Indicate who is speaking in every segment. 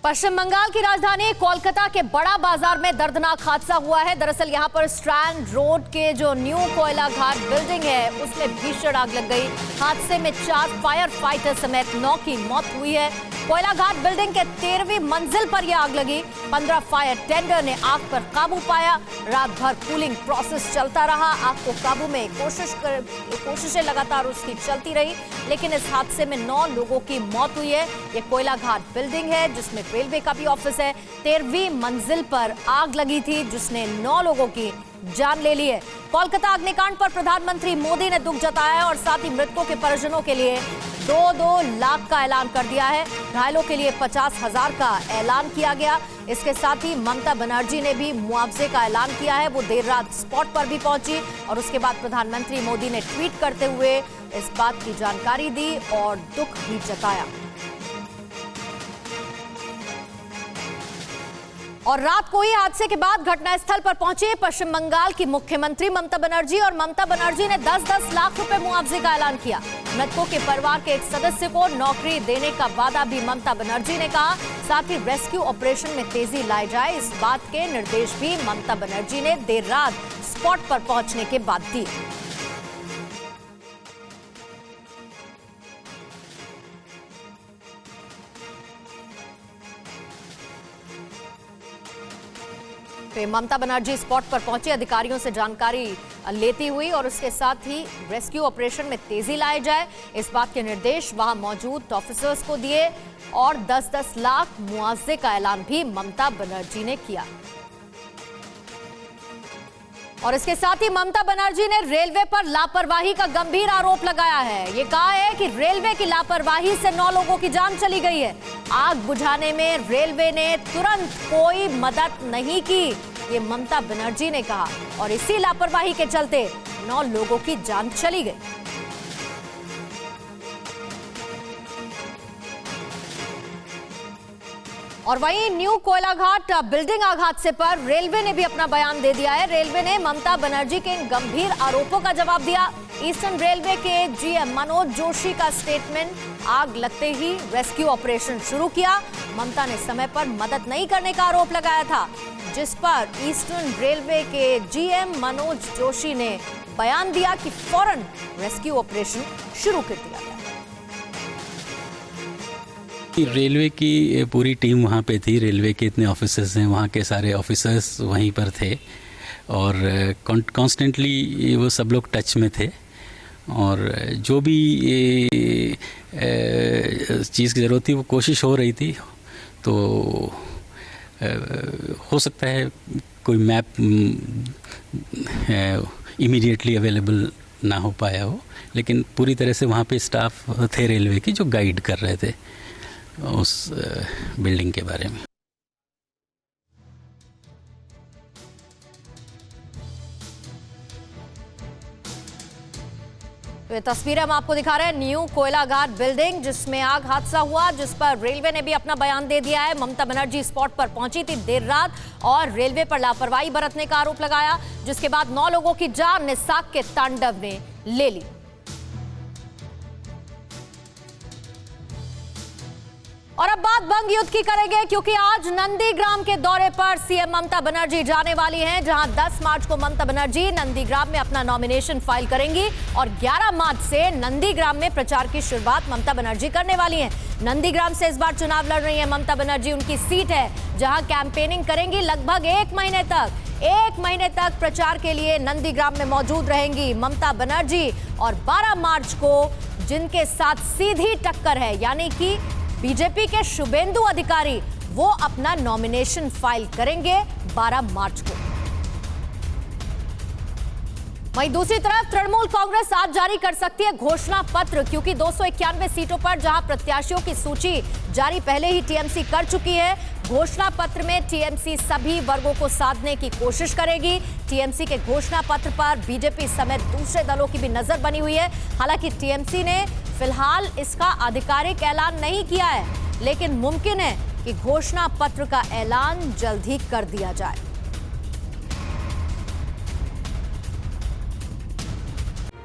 Speaker 1: पश्चिम बंगाल की राजधानी कोलकाता के बड़ा बाजार में दर्दनाक हादसा हुआ है। दरअसल यहां पर स्ट्रैंड रोड के जो न्यू कोयला घाट बिल्डिंग है उसमें भीषण आग लग गई। हादसे में 4 फायर फाइटर समेत 9 की मौत हुई है। कोयला घाट बिल्डिंग के 13वीं मंजिल पर यह आग लगी। 15 फायर टेंडर ने आग पर काबू पाया। रात भर कूलिंग प्रोसेस चलता रहा। आग को काबू में कोशिशें लगातार उसकी चलती रही, लेकिन इस हादसे में 9 लोगों की मौत हुई है। यह कोयला घाट बिल्डिंग है जिसमें रेलवे का भी ऑफिस है। 13वीं मंजिल पर आग लगी थी जिसने 9 लोगों की जान ले ली है। कोलकाता अग्निकांड पर प्रधानमंत्री मोदी ने दुख जताया है और साथ ही मृतकों के परिजनों के लिए 2-2 लाख का ऐलान कर दिया है। घायलों के लिए 50,000 का ऐलान किया गया। इसके साथ ही ममता बनर्जी ने भी मुआवजे का ऐलान किया है। वो देर रात स्पॉट पर भी पहुंची और उसके बाद प्रधानमंत्री मोदी ने ट्वीट करते हुए इस बात की जानकारी दी और दुख भी जताया। और रात को ही हादसे के बाद घटनास्थल पर पहुंचे पश्चिम बंगाल की मुख्यमंत्री ममता बनर्जी और ममता बनर्जी ने 10-10 लाख रुपए मुआवजे का ऐलान किया। मृतकों के परिवार के एक सदस्य को नौकरी देने का वादा भी ममता बनर्जी ने कहा। साथ ही रेस्क्यू ऑपरेशन में तेजी लाई जाए, इस बात के निर्देश भी ममता बनर्जी ने देर रात स्पॉट पर पहुंचने के बाद दिए। ममता बनर्जी स्पॉट पर पहुंची, अधिकारियों से जानकारी लेती हुई और उसके साथ ही रेस्क्यू ऑपरेशन में तेजी लाई जाए, इस बात के निर्देश वहां मौजूद ऑफिसर्स को दिए और 10-10 लाख मुआवजे का ऐलान भी ममता बनर्जी ने किया। और इसके साथ ही ममता बनर्जी ने रेलवे पर लापरवाही का गंभीर आरोप लगाया है। ये कहा है कि रेलवे की लापरवाही से 9 लोगों की जान चली गई है। आग बुझाने में रेलवे ने तुरंत कोई मदद नहीं की, ये ममता बनर्जी ने कहा और इसी लापरवाही के चलते 9 लोगों की जान चली गई। और वहीं न्यू कोयला घाट बिल्डिंग आग हादसे पर रेलवे ने भी अपना बयान दे दिया है। रेलवे ने ममता बनर्जी के इन गंभीर आरोपों का जवाब दिया। ईस्टर्न रेलवे के जीएम मनोज जोशी का स्टेटमेंट, आग लगते ही रेस्क्यू ऑपरेशन शुरू किया। ममता ने समय पर मदद नहीं करने का आरोप लगाया था, जिस पर ईस्टर्न रेलवे के जीएम मनोज जोशी ने बयान दिया कि फौरन रेस्क्यू ऑपरेशन शुरू कर दिया गया।
Speaker 2: रेलवे की पूरी टीम वहाँ पे थी। रेलवे के इतने ऑफिसर्स हैं, वहाँ के सारे ऑफिसर्स वहीं पर थे और कॉन्स्टेंटली वो सब लोग टच में थे और जो भी चीज़ की ज़रूरत थी वो कोशिश हो रही थी। तो हो सकता है कोई मैप इमीडिएटली अवेलेबल ना हो पाया हो, लेकिन पूरी तरह से वहाँ पे स्टाफ थे रेलवे की जो गाइड कर रहे थे उस बिल्डिंग के बारे में।
Speaker 1: तो ये तस्वीरें हम आपको दिखा रहे हैं न्यू कोयला घाट बिल्डिंग जिसमें आग हादसा हुआ, जिस पर रेलवे ने भी अपना बयान दे दिया है। ममता बनर्जी स्पॉट पर पहुंची थी देर रात और रेलवे पर लापरवाही बरतने का आरोप लगाया, जिसके बाद 9 लोगों की जान निसाक के तांडव ने ले ली। और अब बात बंग युद्ध की करेंगे, क्योंकि आज नंदीग्राम के दौरे पर सीएम ममता बनर्जी जाने वाली हैं, जहां 10 मार्च को ममता बनर्जी नंदीग्राम में अपना नॉमिनेशन फाइल करेंगी और 11 मार्च से नंदीग्राम में प्रचार की शुरुआत ममता बनर्जी करने वाली हैं। नंदीग्राम से इस बार चुनाव लड़ रही हैं ममता बनर्जी। उनकी सीट है जहां कैंपेनिंग करेंगी। लगभग 1 महीने तक प्रचार के लिए नंदीग्राम में मौजूद रहेंगी ममता बनर्जी और 12 मार्च को जिनके साथ सीधी टक्कर है, यानी कि बीजेपी के शुभेंदु अधिकारी, वो अपना नॉमिनेशन फाइल करेंगे 12 मार्च को। वहीं दूसरी तरफ तृणमूल कांग्रेस आज जारी कर सकती है घोषणा पत्र, क्योंकि 291 सीटों पर जहां प्रत्याशियों की सूची जारी पहले ही टीएमसी कर चुकी है, घोषणा पत्र में टीएमसी सभी वर्गों को साधने की कोशिश करेगी। टीएमसी के घोषणा पत्र पर बीजेपी समेत दूसरे दलों की भी नजर बनी हुई है। हालांकि टीएमसी ने फिलहाल इसका आधिकारिक ऐलान नहीं किया है, लेकिन मुमकिन है कि घोषणा पत्र का ऐलान जल्द ही कर दिया जाए।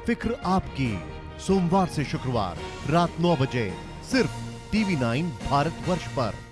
Speaker 3: फिक्र आपकी, सोमवार से शुक्रवार रात 9 बजे सिर्फ TV9 भारतवर्ष पर।